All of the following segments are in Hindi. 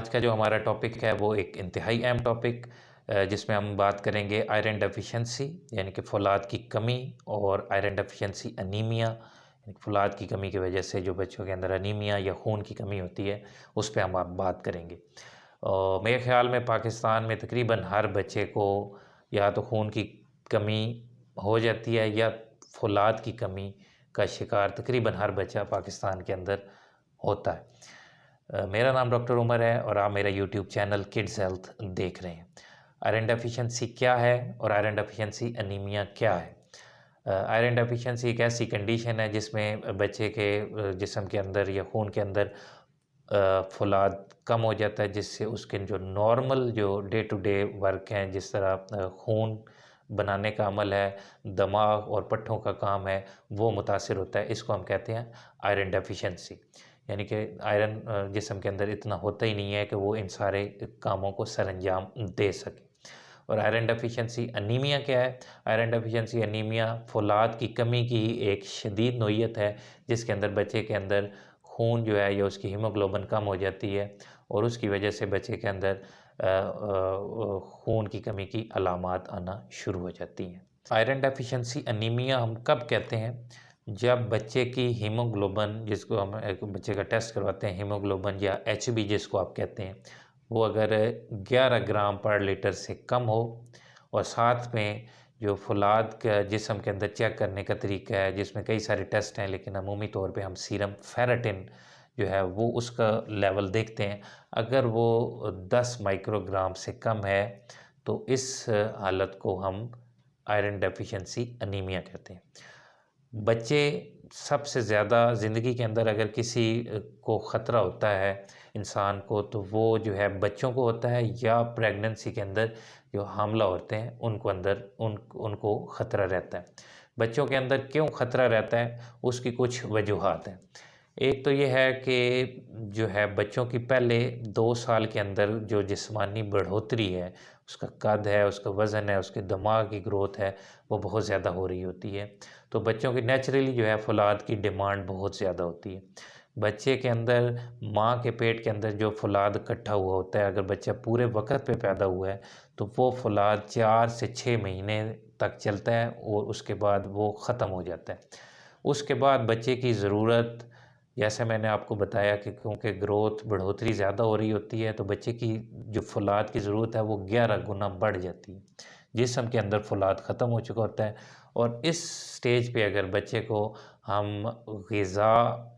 आज का जो हमारा टॉपिक है वो एक इंतहाई अहम टॉपिक जिसमें हम बात करेंगे आयरन डेफिशिएंसी यानी कि फ़ौलाद की कमी और आयरन डेफिशिएंसी अनीमिया यानी कि फ़ौलाद की कमी की वजह से जो बच्चों के अंदर अनीमिया या खून की कमी होती है उस पे हम आप बात करेंगे। मेरे ख़्याल में पाकिस्तान में तकरीबन हर बच्चे को या तो खून की कमी हो जाती है या फ़ौलाद की कमी का शिकार तकरीबन हर बच्चा पाकिस्तान के अंदर होता है। मेरा नाम डॉक्टर उमर है और आप मेरा यूट्यूब चैनल किड्स हेल्थ देख रहे हैं। आयरन डेफिशिएंसी क्या है और आयरन डेफिशिएंसी अनीमिया क्या है? आयरन डेफिशिएंसी एक ऐसी कंडीशन है जिसमें बच्चे के जिस्म के अंदर या खून के अंदर फ़ौलाद कम हो जाता है, जिससे उसके जो नॉर्मल जो डे टू डे वर्क हैं, जिस तरह खून बनाने का अमल है, दिमाग और पट्ठों का काम है, वो मुतासिर होता है। इसको हम कहते हैं आयरन डेफिशिएंसी। यानी कि आयरन जिस्म के अंदर इतना होता ही नहीं है कि वो इन सारे कामों को सरअंजाम दे सके। और आयरन डेफिशिएंसी अनीमिया क्या है? आयरन डेफिशिएंसी अनीमिया फ़ौलाद की कमी की ही एक शदीद नोयत है, जिसके अंदर बच्चे के अंदर खून जो है या उसकी हीमोग्लोबिन कम हो जाती है और उसकी वजह से बच्चे के अंदर खून की कमी की अलामात आना शुरू हो जाती हैं। आयरन डेफिशिएंसी अनीमिया हम कब कहते हैं? जब बच्चे की हीमोग्लोबिन, जिसको हम एक बच्चे का टेस्ट करवाते हैं हीमोग्लोबिन या एचबी जिसको आप कहते हैं, वो अगर 11 ग्राम पर लीटर से कम हो और साथ में जो फ़ौलाद का जिस्म के अंदर चेक करने का तरीका है, जिसमें कई सारे टेस्ट हैं, लेकिन अमूमी तौर पे हम सीरम फेरेटिन जो है वो उसका लेवल देखते हैं। अगर वो 10 माइक्रोग्राम से कम है तो इस हालत को हम आयरन डेफिशिएंसी अनीमिया कहते हैं। बच्चे सबसे ज़्यादा ज़िंदगी के अंदर अगर किसी को ख़तरा होता है इंसान को, तो वो जो है बच्चों को होता है या प्रेगनेंसी के अंदर जो हामला होते हैं उनको अंदर उनको ख़तरा रहता है। बच्चों के अंदर क्यों ख़तरा रहता है, उसकी कुछ वजूहात हैं। एक तो ये है कि जो है बच्चों की पहले 2 साल के अंदर जो जिस्मानी बढ़ोतरी है, उसका कद है, उसका वज़न है, उसके दिमाग की ग्रोथ है, वो बहुत ज़्यादा हो रही होती है। तो बच्चों की नेचुरली जो है फ़ौलाद की डिमांड बहुत ज़्यादा होती है। बच्चे के अंदर माँ के पेट के अंदर जो फ़ौलाद इकट्ठा हुआ होता है, अगर बच्चा पूरे वक़्त पे पैदा हुआ है, तो वो फ़ौलाद 4 से 6 महीने तक चलता है और उसके बाद वो ख़त्म हो जाता है। उसके बाद बच्चे की ज़रूरत, जैसे मैंने आपको बताया कि क्योंकि ग्रोथ बढ़ोतरी ज़्यादा हो रही होती है, तो बच्चे की जो फ़ौलाद की ज़रूरत है वो 11 गुना बढ़ जाती है। जिस्म के अंदर फ़ौलाद ख़त्म हो चुका होता है और इस स्टेज पे अगर बच्चे को हम ग़िज़ा,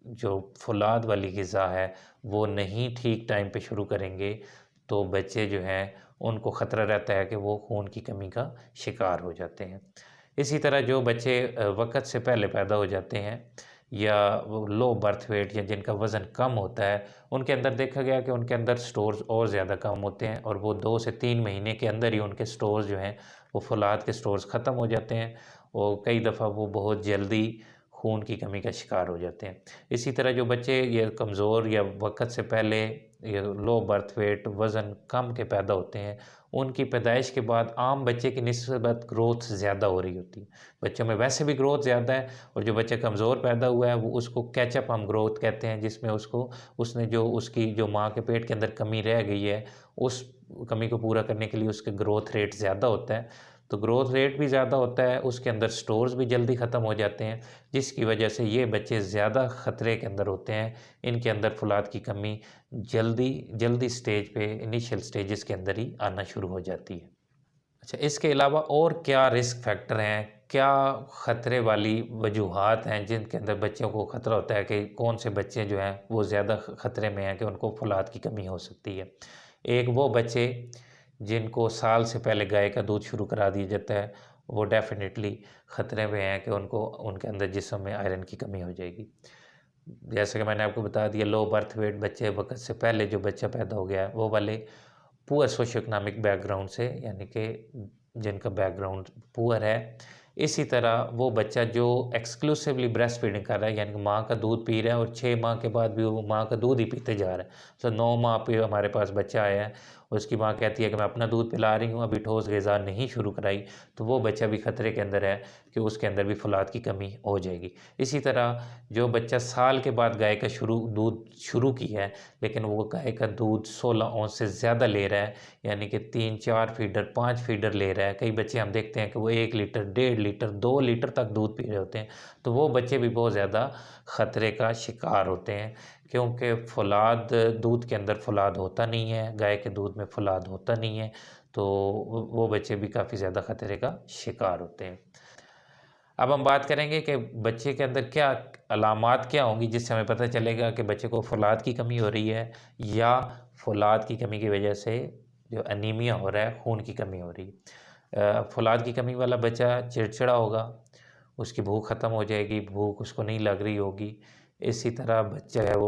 जो फ़ौलाद वाली ग़िज़ा है, वो नहीं ठीक टाइम पे शुरू करेंगे, तो बच्चे जो हैं उनको ख़तरा रहता है कि वो खून की कमी का शिकार हो जाते हैं। इसी तरह जो बच्चे वक़्त से पहले पैदा हो जाते हैं या वो लो बर्थ वेट या जिनका वज़न कम होता है, उनके अंदर देखा गया कि उनके अंदर स्टोर्स और ज़्यादा कम होते हैं और वो 2 से 3 महीने के अंदर ही उनके स्टोर्स जो हैं, वो फ़ौलाद के स्टोर्स ख़त्म हो जाते हैं और कई दफ़ा वो बहुत जल्दी खून की कमी का शिकार हो जाते हैं। इसी तरह जो बच्चे ये कमज़ोर या वक़्त से पहले या लो बर्थ वेट, वज़न कम के पैदा होते हैं, उनकी पैदाइश के बाद आम बच्चे की निस्बत ग्रोथ ज़्यादा हो रही होती है। बच्चों में वैसे भी ग्रोथ ज़्यादा है और जो बच्चा कमज़ोर पैदा हुआ है वो उसको कैचअप हम ग्रोथ कहते हैं, जिसमें उसने जो उसकी जो माँ के पेट के अंदर कमी रह गई है, उस कमी को पूरा करने के लिए उसके ग्रोथ रेट ज़्यादा होता है। तो ग्रोथ रेट भी ज़्यादा होता है, उसके अंदर स्टोर्स भी जल्दी ख़त्म हो जाते हैं, जिसकी वजह से ये बच्चे ज़्यादा ख़तरे के अंदर होते हैं। इनके अंदर फ़ौलाद की कमी जल्दी स्टेज पे इनिशियल स्टेजेस के अंदर ही आना शुरू हो जाती है। अच्छा, इसके अलावा और क्या रिस्क फैक्टर हैं? क्या ख़तरे वाली वजूहात हैं जिनके अंदर बच्चों को ख़तरा होता है कि कौन से बच्चे जो हैं वो ज़्यादा ख़तरे में हैं कि उनको फ़ौलाद की कमी हो सकती है? एक वो बच्चे जिनको साल से पहले गाय का दूध शुरू करा दिया जाता है, वो डेफ़िनेटली ख़तरे में हैं कि उनको उनके अंदर जिस्म में आयरन की कमी हो जाएगी। जैसे कि मैंने आपको बता दिया, लो बर्थ वेट बच्चे वक़्त से पहले जो बच्चा पैदा हो गया है, वो वाले पुअर सोशियो इकोनॉमिक बैकग्राउंड से, यानी कि जिनका बैकग्राउंड पुअर है। इसी तरह वो बच्चा जो एक्सक्लूसिवली ब्रेस्ट फीडिंग कर रहा है, यानी कि माँ का दूध पी रहा है और 6 माह के बाद भी वो माँ का दूध ही पीते जा रहा है। तो 9 माह पे हमारे पास बच्चा आया है उसकी माँ कहती है कि मैं अपना दूध पिला रही हूँ, अभी ठोस ग़िज़ा नहीं शुरू कराई, तो वो बच्चा भी ख़तरे के अंदर है कि उसके अंदर भी फ़ौलाद की कमी हो जाएगी। इसी तरह जो बच्चा साल के बाद गाय का दूध शुरू किया है, लेकिन वो गाय का दूध 16 औंस से ज़्यादा ले रहा है, यानी कि 3-4 फीडर 5 फीडर ले रहा है। कई बच्चे हम देखते हैं कि वो 1 लीटर, 1.5 लीटर, 2 लीटर तक दूध पी रहे होते हैं, तो वो बच्चे भी बहुत ज़्यादा ख़तरे का शिकार होते हैं, क्योंकि फ़ौलाद दूध के अंदर फ़ौलाद होता नहीं है, गाय के दूध में फ़ौलाद होता नहीं है, तो वो बच्चे भी काफ़ी ज़्यादा ख़तरे का शिकार होते हैं। अब हम बात करेंगे कि बच्चे के अंदर क्या अलामात क्या होंगी जिससे हमें पता चलेगा कि बच्चे को फ़ौलाद की कमी हो रही है, या फ़ौलाद की कमी की वजह से जो एनीमिया हो रहा है, खून की कमी हो रही है। फ़ौलाद की कमी वाला बच्चा चिड़चिड़ा होगा, उसकी भूख ख़त्म हो जाएगी, भूख उसको नहीं लग रही होगी। इसी तरह बच्चा है वो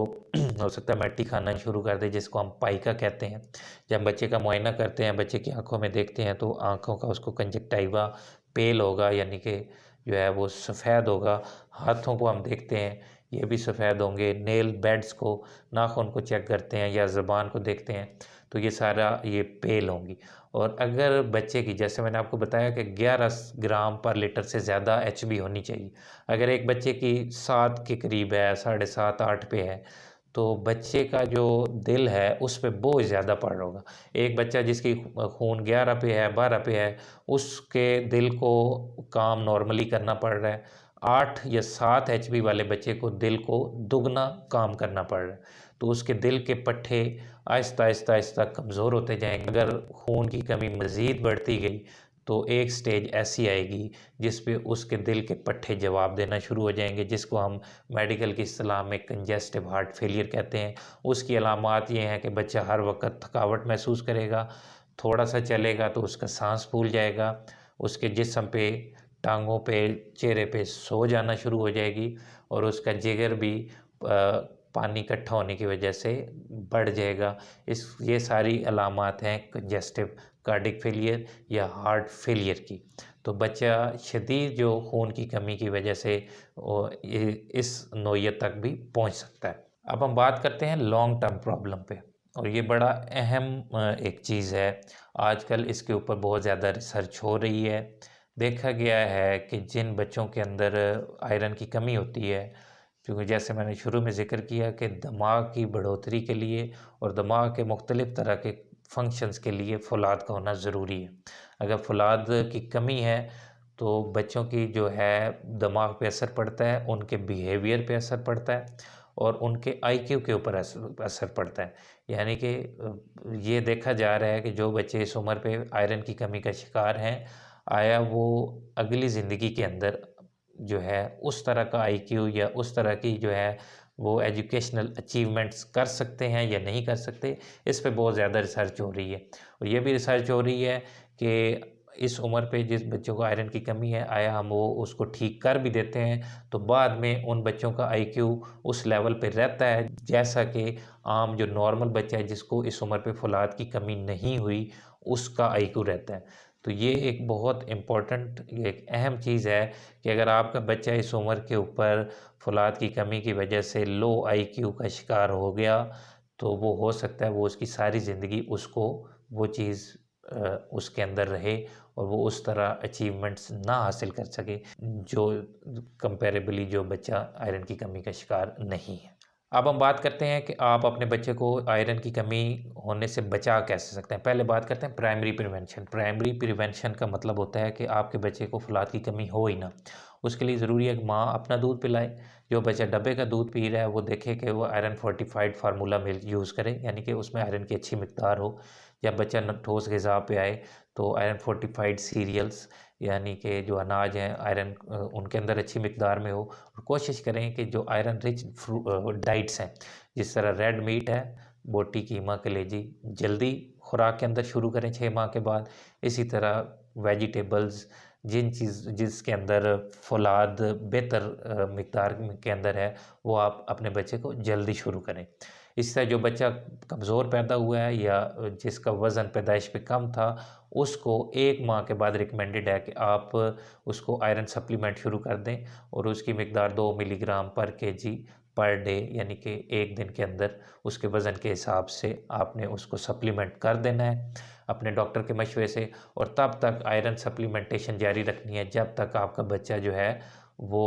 हो सकता है मट्टी खाना शुरू कर दे, जिसको हम पाइका कहते हैं। जब बच्चे का मुआयना करते हैं, बच्चे की आँखों में देखते हैं, तो आँखों का उसको कंजक्टिवा पेल होगा, यानी कि जो है वो सफ़ेद होगा। हाथों को हम देखते हैं, ये भी सफ़ेद होंगे। नेल बेड्स को, नाखून को चेक करते हैं या ज़ुबान को देखते हैं, तो ये सारा ये पेल होंगी। और अगर बच्चे की, जैसे मैंने आपको बताया कि 11 ग्राम पर लीटर से ज़्यादा एचबी होनी चाहिए। अगर एक बच्चे की 7 के करीब है, 7.5 8 पे है, तो बच्चे का जो दिल है उस पे बोझ ज़्यादा पड़ रहा होगा। एक बच्चा जिसकी खून 11 पे है, 12 पे है, उसके दिल को काम नॉर्मली करना पड़ रहा है। 8 या 7 एचबी वाले बच्चे को दिल को दुगना काम करना पड़ रहा है, तो उसके दिल के पट्टे आहिस्ता आहिस्ता आहिस्ता कमज़ोर होते जाएंगे। अगर खून की कमी मज़ीद बढ़ती गई, तो एक स्टेज ऐसी आएगी जिस पे उसके दिल के पट्टे जवाब देना शुरू हो जाएंगे, जिसको हम मेडिकल की इस्तिलाह में कंजेस्टिव हार्ट फेलियर कहते हैं। उसकी अलामात ये हैं कि बच्चा हर वक्त थकावट महसूस करेगा, थोड़ा सा चलेगा तो उसका सांस फूल जाएगा, उसके जिस्म पे, टांगों पे, चेहरे पे सोज आना शुरू हो जाएगी, और उसका जिगर भी पानी इकट्ठा होने की वजह से बढ़ जाएगा। ये सारी अलामात हैं कंजेस्टिव कार्डिक फेलियर या हार्ट फेलियर की। तो बच्चा शदीद जो खून की कमी की वजह से इस नौइयत तक भी पहुंच सकता है। अब हम बात करते हैं लॉन्ग टर्म प्रॉब्लम पे, और ये बड़ा अहम एक चीज़ है। आजकल इसके ऊपर बहुत ज़्यादा रिसर्च हो रही है। देखा गया है कि जिन बच्चों के अंदर आयरन की कमी होती है, क्योंकि जैसे मैंने शुरू में ज़िक्र किया कि दिमाग की बढ़ोतरी के लिए और दिमाग के मुख्तलिफ़ तरह के फंक्शंस के लिए फ़ौलाद का होना ज़रूरी है। अगर फ़ौलाद की कमी है, तो बच्चों की जो है दिमाग पे असर पड़ता है, उनके बिहेवियर पे असर पड़ता है, और उनके आईक्यू के ऊपर असर पड़ता है। यानी कि ये देखा जा रहा है कि जो बच्चे इस उम्र पे आयरन की कमी का शिकार हैं, आया वो अगली ज़िंदगी के अंदर जो है उस तरह का आईक्यू या उस तरह की जो है वो एजुकेशनल अचीवमेंट्स कर सकते हैं या नहीं कर सकते। इस पे बहुत ज़्यादा रिसर्च हो रही है, और ये भी रिसर्च हो रही है कि इस उम्र पे जिस बच्चों को आयरन की कमी है, आया हम वो उसको ठीक कर भी देते हैं, तो बाद में उन बच्चों का आईक्यू उस लेवल पे रहता है जैसा कि आम जो नॉर्मल बच्चा है जिसको इस उम्र पे फ़ौलाद की कमी नहीं हुई, उसका आईक्यू रहता है। तो ये एक बहुत इम्पोर्टेंट, एक अहम चीज़ है कि अगर आपका बच्चा इस उम्र के ऊपर फ़ौलाद की कमी की वजह से लो आईक्यू का शिकार हो गया, तो वो हो सकता है वो उसकी सारी ज़िंदगी उसको वो चीज़ उसके अंदर रहे, और वो उस तरह अचीवमेंट्स ना हासिल कर सके जो कंपैरेबली जो बच्चा आयरन की कमी का शिकार नहीं है। अब हम बात करते हैं कि आप अपने बच्चे को आयरन की कमी होने से बचा कैसे सकते हैं। पहले बात करते हैं प्राइमरी प्रिवेंशन। प्राइमरी प्रिवेंशन का मतलब होता है कि आपके बच्चे को फ़ौलाद की कमी हो ही ना। उसके लिए ज़रूरी है कि माँ अपना दूध पिलाए। जो बच्चा डब्बे का दूध पी रहा है वो देखे कि वो iron fortified formula milk use करे, यानी कि उसमें आयरन की अच्छी मिकदार हो। जब बच्चा ठोस ग़िज़ा पे आए, तो आयरन फोर्टिफाइड सीरियल्स, यानी कि जो अनाज हैं आयरन उनके अंदर अच्छी मिकदार में हो। और कोशिश करें कि जो आयरन रिच डाइट्स हैं, जिस तरह रेड मीट है, बोटी, कीमा, कलेजी, जल्दी खुराक के अंदर शुरू करें 6 माह के बाद। इसी तरह वेजिटेबल्स, जिसके अंदर फ़ौलाद बेहतर मिकदार के अंदर है, वो आप अपने बच्चे को जल्दी शुरू करें। इसी तरह जो बच्चा कमज़ोर पैदा हुआ है या जिसका वज़न पैदाइश पे कम था, उसको 1 माह के बाद रिकमेंडेड है कि आप उसको आयरन सप्लीमेंट शुरू कर दें, और उसकी मिकदार 2 मिलीग्राम पर केजी पर डे, यानी कि एक दिन के अंदर उसके वज़न के हिसाब से आपने उसको सप्लीमेंट कर देना है अपने डॉक्टर के मशवरे से। और तब तक आयरन सप्लीमेंटेशन जारी रखनी है जब तक आपका बच्चा जो है वो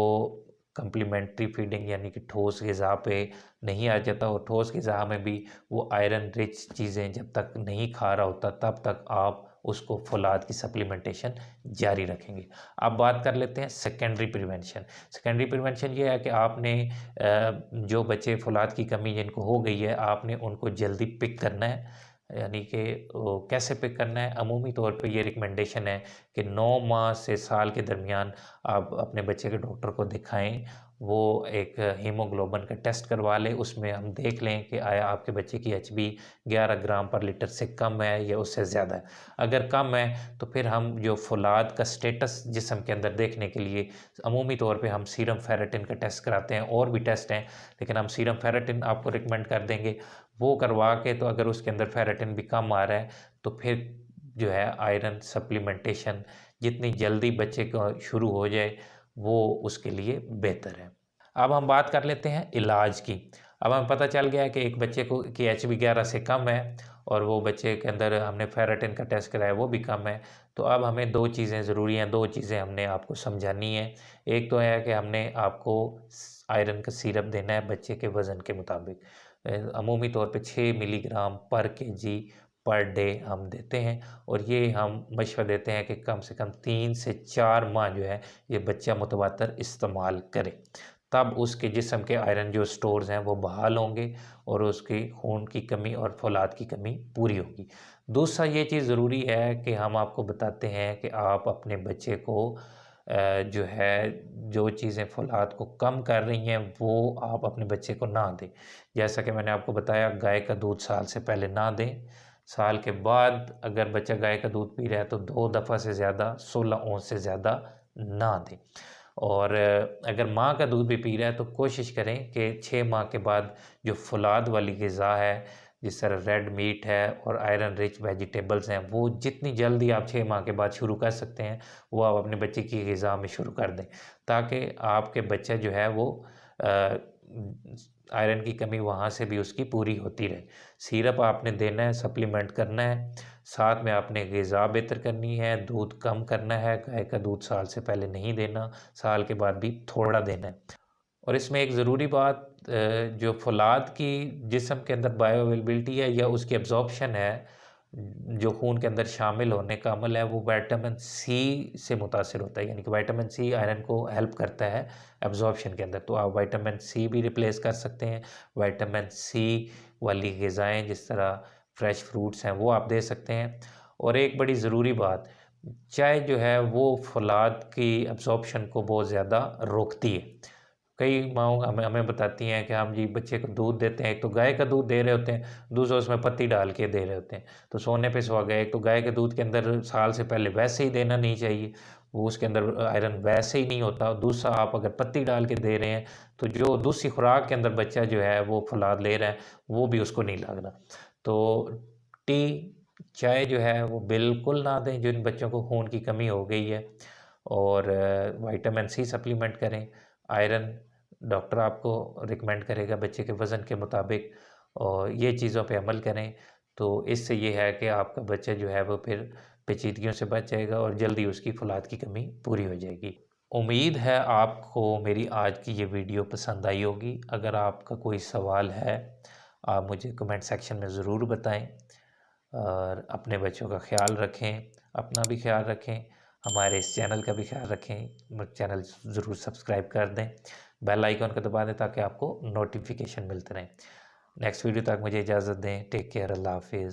कम्प्लीमेंट्री फीडिंग यानी कि ठोस ग़िज़ा पे नहीं आ जाता। और ठोस ग़िज़ा में भी वो आयरन रिच चीज़ें जब तक नहीं खा रहा होता तब तक आप उसको फौलाद की सप्लीमेंटेशन जारी रखेंगे। अब बात कर लेते हैं सेकेंडरी प्रिवेंशन। सेकेंडरी प्रिवेंशन ये है कि आपने जो बच्चे फौलाद की कमी जिनको हो गई है आपने उनको जल्दी पिक करना है। यानी कि कैसे पिक करना है, अमूमी तौर पे ये रिकमेंडेशन है कि 9 माह से साल के दरमियान आप अपने बच्चे के डॉक्टर को दिखाएं। वो एक हीमोग्लोबिन का टेस्ट करवा लें, उसमें हम देख लें कि आया आपके बच्चे की एचबी 11 ग्राम पर लीटर से कम है या उससे ज़्यादा है। अगर कम है तो फिर हम जो फौलाद का स्टेटस जिस्म के अंदर देखने के लिए अमूमी तौर पे हम सीरम फेरेटिन का टेस्ट कराते हैं। और भी टेस्ट हैं लेकिन हम सीरम फेरेटिन आपको रिकमेंड कर देंगे। वो करवा के तो अगर उसके अंदर फेरेटिन भी कम आ रहा है तो फिर जो है आयरन सप्लीमेंटेशन जितनी जल्दी बच्चे को शुरू हो जाए वो उसके लिए बेहतर है। अब हम बात कर लेते हैं इलाज की। अब हमें पता चल गया है कि एक बच्चे को की एचबी 11 से कम है और वो बच्चे के अंदर हमने फेरेटिन का टेस्ट कराया वो भी कम है। तो अब हमें 2 चीज़ें ज़रूरी हैं, 2 चीज़ें हमने आपको समझानी है। एक तो है कि हमने आपको आयरन का सिरप देना है बच्चे के वज़न के मुताबिक। अमूमी तौर पे 6 मिलीग्राम पर केजी पर डे हम देते हैं। और ये हम मशवरा देते हैं कि कम से कम 3 से 4 माह जो है ये बच्चा मुतवातर इस्तेमाल करे। तब उसके जिस्म के आयरन जो स्टोर्स हैं वो बहाल होंगे और उसकी खून की कमी और फौलाद की कमी पूरी होगी। दूसरा ये चीज़ ज़रूरी है कि हम आपको बताते हैं कि आप अपने बच्चे को जो है जो चीज़ें फौलाद को कम कर रही हैं वो आप अपने बच्चे को ना दें। जैसा कि मैंने आपको बताया गाय का दूध साल से पहले ना दें। साल के बाद अगर बच्चा गाय का दूध पी रहा है तो 2 दफ़ा से ज़्यादा 16 औंस से ज़्यादा ना दें। और अगर माँ का दूध भी पी रहा है तो कोशिश करें कि 6 माह के बाद जो फौलाद वाली ग़िज़ा है जिस तरह रेड मीट है और आयरन रिच वेजिटेबल्स हैं वो जितनी जल्दी आप 6 माह के बाद शुरू कर सकते हैं वो आप अपने बच्चे की ग़िज़ा में शुरू कर दें ताकि आपके बच्चा जो है वो आयरन की कमी वहाँ से भी उसकी पूरी होती रहे। सिरप आपने देना है, सप्लीमेंट करना है, साथ में आपने ग़िज़ा बेहतर करनी है, दूध कम करना है, गाय का दूध साल से पहले नहीं देना, साल के बाद भी थोड़ा देना है। और इसमें एक ज़रूरी बात जो फौलाद की जिस्म के अंदर बायो अवेलेबिलिटी है या उसकी एब्ज़ॉर्प्शन है जो खून के अंदर शामिल होने का अमल है वो विटामिन सी से मुतासिर होता है। यानी कि विटामिन सी आयरन को हेल्प करता है एब्ज़ॉर्प्शन के अंदर। तो आप विटामिन सी भी रिप्लेस कर सकते हैं। विटामिन सी वाली ग़िज़ाएँ जिस तरह फ्रेश फ्रूट्स हैं वो आप दे सकते हैं। और एक बड़ी ज़रूरी बात, चाय जो है वो फौलाद की एब्ज़ॉर्प्शन को बहुत ज़्यादा रोकती है। कई माँओं हमें हमें बताती हैं कि हम जी बच्चे को दूध देते हैं, एक तो गाय का दूध दे रहे होते हैं, दूसरा उसमें पत्ती डाल के दे रहे होते हैं, तो सोने पे सुहागा। एक तो गाय के दूध के अंदर साल से पहले वैसे ही देना नहीं चाहिए, वो उसके अंदर आयरन वैसे ही नहीं होता। दूसरा आप अगर पत्ती डाल के दे रहे हैं, तो जो दूसरी खुराक के अंदर बच्चा जो है वो फौलाद ले रहा है, वो भी उसको नहीं लग रहा। तो टी, चाय जो है वो बिल्कुल ना दें जिन बच्चों को खून की कमी हो गई है। और विटामिन सी सप्लीमेंट करें, आयरन डॉक्टर आपको रिकमेंड करेगा बच्चे के वज़न के मुताबिक। और ये चीज़ों पे अमल करें तो इससे ये है कि आपका बच्चा जो है वो फिर पेचीदगियों से बच जाएगा और जल्दी उसकी फौलाद की कमी पूरी हो जाएगी। उम्मीद है आपको मेरी आज की ये वीडियो पसंद आई होगी। अगर आपका कोई सवाल है आप मुझे कमेंट सेक्शन में ज़रूर बताएं। और अपने बच्चों का ख्याल रखें, अपना भी ख्याल रखें, हमारे इस चैनल का भी ख्याल रखें। चैनल ज़रूर सब्सक्राइब कर दें, बेल आइकन को दबा दें ताकि आपको नोटिफिकेशन मिलते रहें। नेक्स्ट वीडियो तक मुझे इजाज़त दें। टेक केयर, अल्लाह हाफिज़।